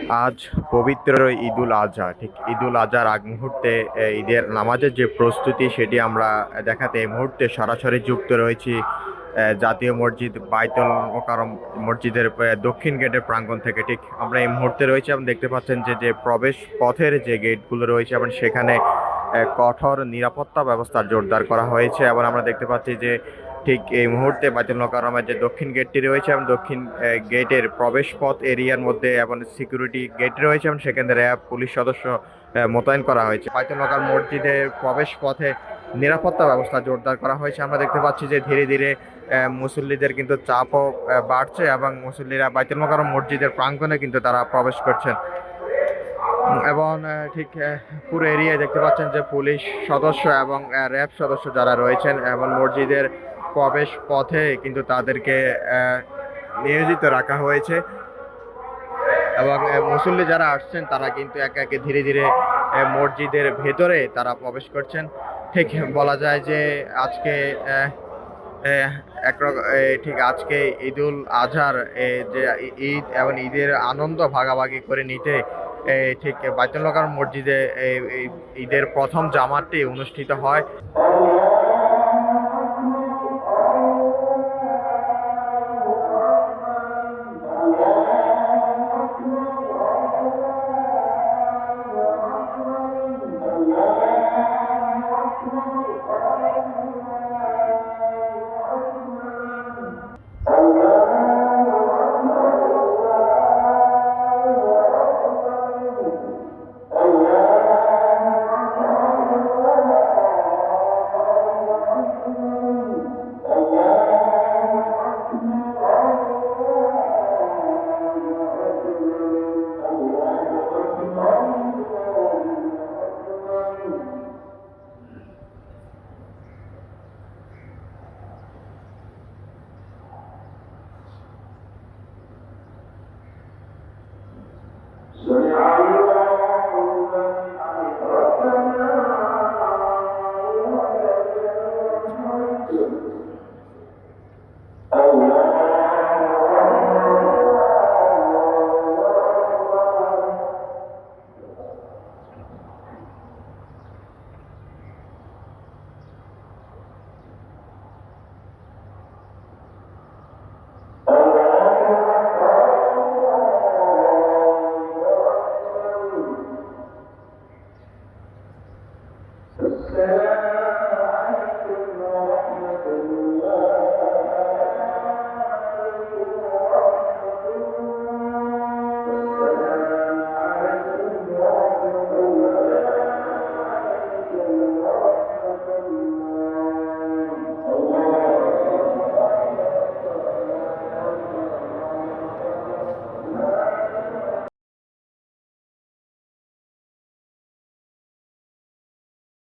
আজ পবিত্র ঈদুল আজহা। ঠিক ঈদুল আজহার আগ মুহূর্তে ঈদের নামাজের যে প্রস্তুতি সেটি আমরা দেখাতে এই মুহূর্তে সরাসরি যুক্ত রয়েছি জাতীয় মসজিদ বাইতুল মোকাররম মসজিদের দক্ষিণ গেটের প্রাঙ্গণ থেকে। ঠিক আমরা এই মুহূর্তে রয়েছি এবং দেখতে পাচ্ছেন যে প্রবেশ পথের যে গেটগুলো রয়েছে এবং সেখানে কঠোর নিরাপত্তা ব্যবস্থা জোরদার করা হয়েছে এবং আমরা দেখতে পাচ্ছি যে ঠিক এই মুহূর্তে বাইতুল মোকাররমের যে দক্ষিণ গেটটি রয়েছে এবং দক্ষিণ গেটের প্রবেশ পথ এরিয়ার মধ্যে এবং সিকিউরিটি গেট রয়েছে এবং সেখানে র্যাব পুলিশ সদস্য মোতায়েন করা হয়েছে। বাইতুল মোকাররম মসজিদের প্রবেশ পথে নিরাপত্তা ব্যবস্থা জোরদার করা হয়েছে। আমরা দেখতে পাচ্ছি যে ধীরে ধীরে মুসল্লিদের কিন্তু চাপও বাড়ছে এবং মুসল্লিরা বাইতুল মোকাররম মসজিদের প্রাঙ্গণে কিন্তু তারা প্রবেশ করছেন এবং ঠিক পুরো এরিয়ায় দেখতে পাচ্ছেন যে পুলিশ সদস্য এবং র্যাব সদস্য যারা রয়েছেন এবং মসজিদের প্রবেশ পথে কিন্তু তাদেরকে নিয়োজিত রাখা হয়েছে এবং মুসল্লি যারা আসছেন তারা কিন্তু একে একে ধীরে ধীরে মসজিদের ভেতরে তারা প্রবেশ করছেন। ঠিক বলা যায় যে আজকে ঠিক আজকে ঈদুল আজহার যে ঈদ এবং ঈদের আনন্দ ভাগাভাগি করে নিতে ঠিক বাইতুল মোকাররম মসজিদে ঈদের প্রথম জামাতটি অনুষ্ঠিত হয়।